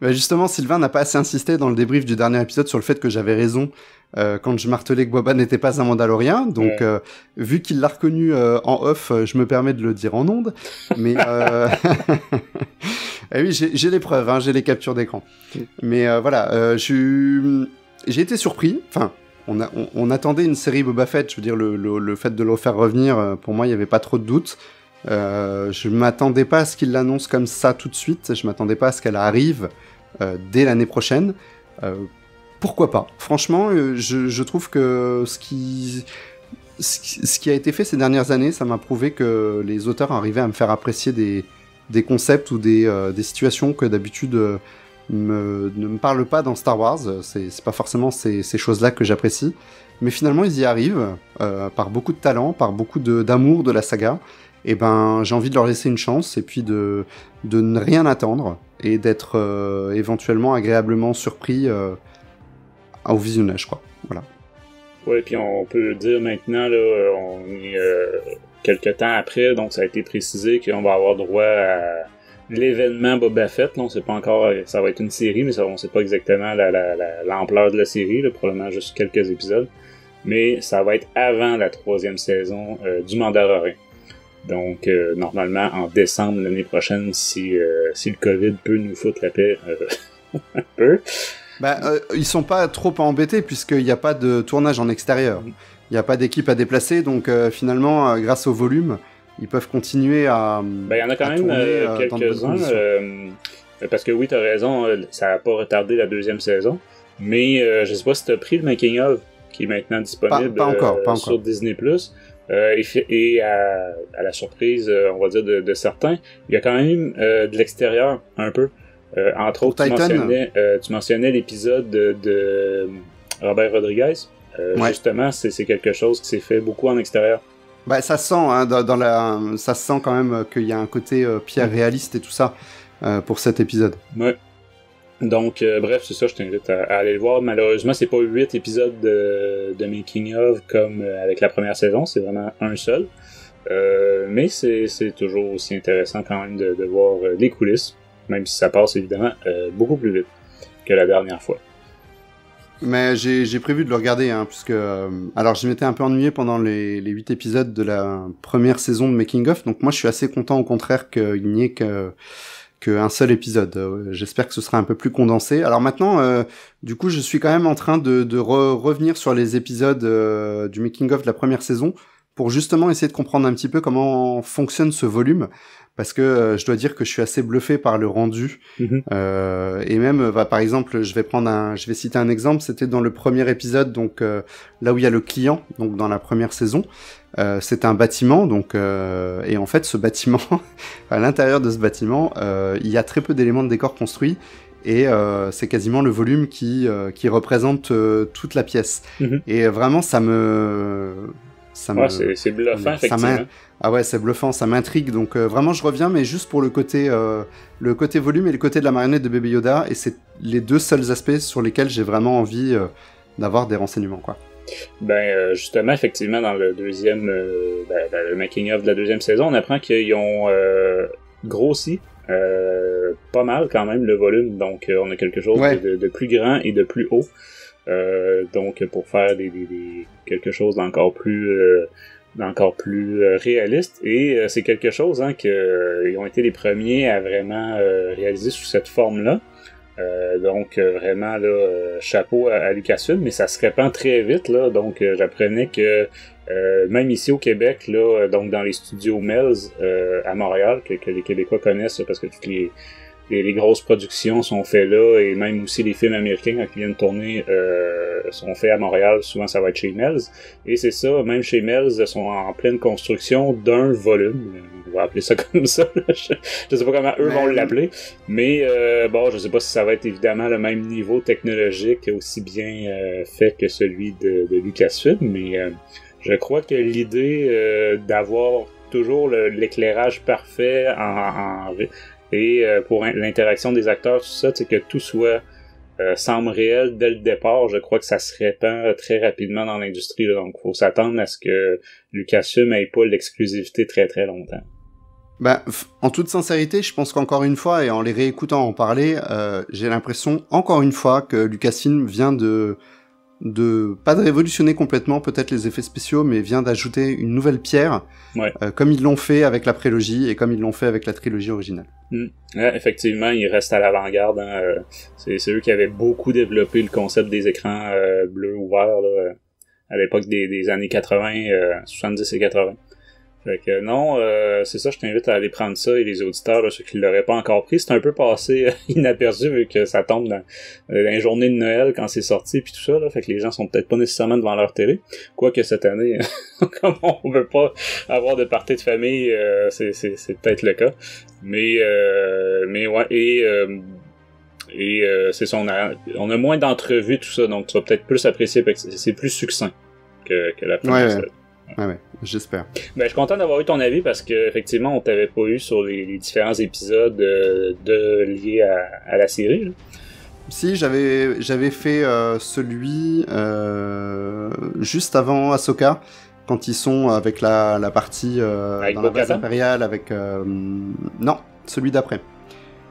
Ben justement, Sylvain n'a pas assez insisté dans le débrief du dernier épisode sur le fait que j'avais raison quand je martelais que Boba n'était pas un Mandalorien. Donc, vu qu'il l'a reconnu en off, je me permets de le dire en ondes. Mais eh oui, j'ai les preuves, hein, j'ai les captures d'écran. Mais voilà, j'ai été surpris. Enfin, on attendait une série Boba Fett. Je veux dire, le fait de le faire revenir, pour moi, il n'y avait pas trop de doute. Je m'attendais pas à ce qu'il l'annonce comme ça tout de suite. Je m'attendais pas à ce qu'elle arrive dès l'année prochaine. Pourquoi pas? Franchement, je trouve que ce qui a été fait ces dernières années, ça m'a prouvé que les auteurs arrivaient à me faire apprécier des concepts ou des situations que d'habitude ne me parlent pas dans Star Wars. C'est pas forcément ces choses-là que j'apprécie. Mais finalement, ils y arrivent par beaucoup de talent, par beaucoup d'amour de la saga. Et ben, j'ai envie de leur laisser une chance et puis de ne rien attendre et d'être éventuellement agréablement surpris au visionnage, quoi. Voilà.
Ouais, puis on peut dire maintenant, là, on est quelques temps après, donc ça a été précisé qu'on va avoir droit à l'événement Boba Fett. Là, on sait pas encore, ça va être une série, mais on sait pas exactement l'ampleur de la série, là, probablement juste quelques épisodes. Mais ça va être avant la 3e saison du Mandalorian. Donc, normalement, en décembre l'année prochaine, si le COVID peut nous foutre la paix un peu.
Ils sont pas trop embêtés puisqu'il n'y a pas de tournage en extérieur. Il n'y a pas d'équipe à déplacer, donc finalement, grâce au volume, ils peuvent continuer à. Il y en a quand même
quelques-uns, parce que oui, t'as raison, ça n'a pas retardé la 2e saison, mais je sais pas si t'as pris le making of qui est maintenant disponible
pas encore.
Sur Disney+. Et à la surprise, on va dire, de certains, il y a quand même de l'extérieur, un peu. Entre autres, tu mentionnais l'épisode de Robert Rodriguez. Justement, c'est quelque chose qui s'est fait beaucoup en extérieur.
Ça se sent, hein, ça se sent quand même qu'il y a un côté pierre réaliste et tout ça pour cet épisode.
Ouais. Donc, bref, c'est ça, je t'invite à aller le voir. Malheureusement, c'est pas 8 épisodes de making of comme avec la première saison, c'est vraiment un seul. Mais c'est toujours aussi intéressant quand même de voir les coulisses, même si ça passe évidemment beaucoup plus vite que la dernière fois.
Mais j'ai prévu de le regarder, hein, puisque alors je m'étais un peu ennuyé pendant les 8 épisodes de la première saison de Making of, donc moi je suis assez content au contraire qu'il n'y ait qu'un seul épisode. J'espère que ce sera un peu plus condensé. Alors maintenant, du coup, je suis quand même en train de revenir sur les épisodes du Making of de la première saison pour justement essayer de comprendre un petit peu comment fonctionne ce volume. Parce que je dois dire que je suis assez bluffé par le rendu. Et même, par exemple, je vais citer un exemple. C'était dans le premier épisode, donc là où il y a le client, donc dans la première saison. C'est un bâtiment, donc et en fait, ce bâtiment, à l'intérieur de ce bâtiment, il y a très peu d'éléments de décor construits. Et c'est quasiment le volume qui représente toute la pièce. Et vraiment, c'est
bluffant, effectivement.
Ah ouais, c'est bluffant, ça m'intrigue. Donc vraiment, je reviens, mais juste pour le côté volume et le côté de la marionnette de Baby Yoda. Et c'est les deux seuls aspects sur lesquels j'ai vraiment envie d'avoir des renseignements, quoi.
Justement, effectivement, dans le deuxième, le making-of de la 2e saison, on apprend qu'ils ont grossi pas mal quand même le volume. Donc, on a quelque chose de plus grand et de plus haut. Donc, pour faire quelque chose d'encore plus réaliste, et c'est quelque chose qu'ils ont été les premiers à vraiment réaliser sous cette forme-là. Donc vraiment là, chapeau à Lucasfilm, mais ça se répand très vite là. Donc j'apprenais que même ici au Québec là, donc dans les studios Melz à Montréal, que les Québécois connaissent parce que toutes les grosses productions sont faites là, et même aussi les films américains quand ils viennent tourner sont faits à Montréal, souvent ça va être chez Melz, et c'est ça, même chez Melz sont en pleine construction d'un volume, on va appeler ça comme ça, je sais pas comment eux vont l'appeler, mais je sais pas si ça va être évidemment le même niveau technologique aussi bien fait que celui de Lucasfilm, mais je crois que l'idée d'avoir toujours l'éclairage parfait et pour l'interaction des acteurs, tout ça, c'est que tout soit semble réel dès le départ. Je crois que ça se répand très rapidement dans l'industrie, là. Donc faut s'attendre à ce que Lucasfilm ait pas l'exclusivité très très longtemps.
En toute sincérité, je pense qu'encore une fois, et en les réécoutant en parler, j'ai l'impression encore une fois que Lucasfilm vient pas de révolutionner complètement peut-être les effets spéciaux, mais vient d'ajouter une nouvelle pierre, comme ils l'ont fait avec la prélogie et comme ils l'ont fait avec la trilogie originale.
Ouais, effectivement, ils restent à l'avant-garde. Hein. C'est eux qui avaient beaucoup développé le concept des écrans bleus ouverts là, à l'époque des années 80, 70 et 80. Fait que non, c'est ça, je t'invite à aller prendre ça, et les auditeurs, là, ceux qui l'auraient pas encore pris, c'est un peu passé inaperçu vu que ça tombe dans les journées de Noël quand c'est sorti puis tout ça, là, fait que les gens sont peut-être pas nécessairement devant leur télé, quoique cette année, comme on veut pas avoir de party de famille, c'est peut-être le cas, mais ouais, et c'est ça, on a moins d'entrevues, tout ça, donc tu vas peut-être plus apprécier, parce que c'est plus succinct que la première série.
Ouais, j'espère.
Je suis content d'avoir eu ton avis parce que effectivement on t'avait pas eu sur les différents épisodes liés à la série. Là.
Si, j'avais fait celui juste avant Ahsoka, quand ils sont avec la partie
Avec
dans la base
Bo-Katan
impériale, avec... non, celui d'après.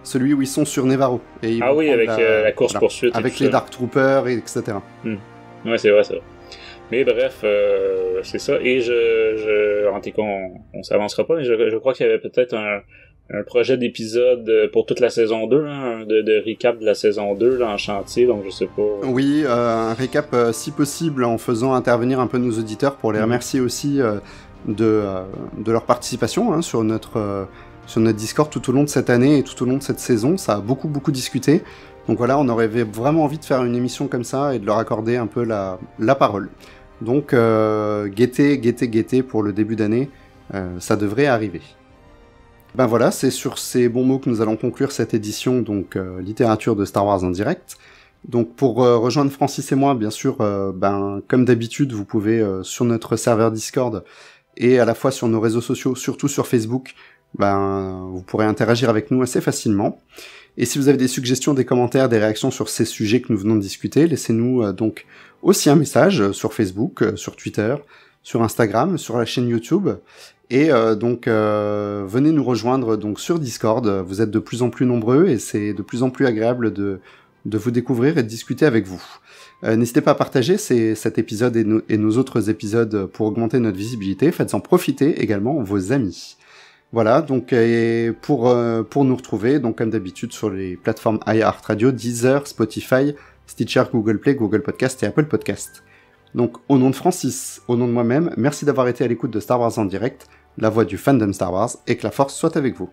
Celui où ils sont sur Nevarro. Et ils
Ah
vont
oui,
prendre
avec la course-poursuite. et
avec
tout
les
ça.
Dark Troopers, etc.
Ouais, c'est vrai, ça. Mais bref, c'est ça. Et en tout cas, on s'avancera pas, mais je crois qu'il y avait peut-être un projet d'épisode pour toute la saison 2, hein, de recap de la saison 2 là, en chantier, donc je sais pas.
Oui, un récap si possible en faisant intervenir un peu nos auditeurs pour les remercier aussi de leur participation hein, sur notre Discord tout au long de cette année et tout au long de cette saison. Ça a beaucoup discuté. Donc voilà, on aurait vraiment envie de faire une émission comme ça et de leur accorder un peu la parole. Donc guettez pour le début d'année, ça devrait arriver. Ben voilà, c'est sur ces bons mots que nous allons conclure cette édition, donc littérature de Star Wars en direct. Donc pour rejoindre Francis et moi, bien sûr, comme d'habitude, vous pouvez sur notre serveur Discord et à la fois sur nos réseaux sociaux, surtout sur Facebook, vous pourrez interagir avec nous assez facilement. Et si vous avez des suggestions, des commentaires, des réactions sur ces sujets que nous venons de discuter, laissez-nous donc aussi un message sur Facebook, sur Twitter, sur Instagram, sur la chaîne YouTube. Et venez nous rejoindre donc sur Discord. Vous êtes de plus en plus nombreux et c'est de plus en plus agréable de vous découvrir et de discuter avec vous. N'hésitez pas à partager cet épisode et nos autres épisodes pour augmenter notre visibilité. Faites-en profiter également vos amis. Voilà, donc pour nous retrouver, donc comme d'habitude sur les plateformes iHeartRadio, Deezer, Spotify, Stitcher, Google Play, Google Podcast et Apple Podcast. Donc au nom de Francis, au nom de moi-même, merci d'avoir été à l'écoute de Star Wars en direct, la voix du fandom Star Wars, et que la force soit avec vous.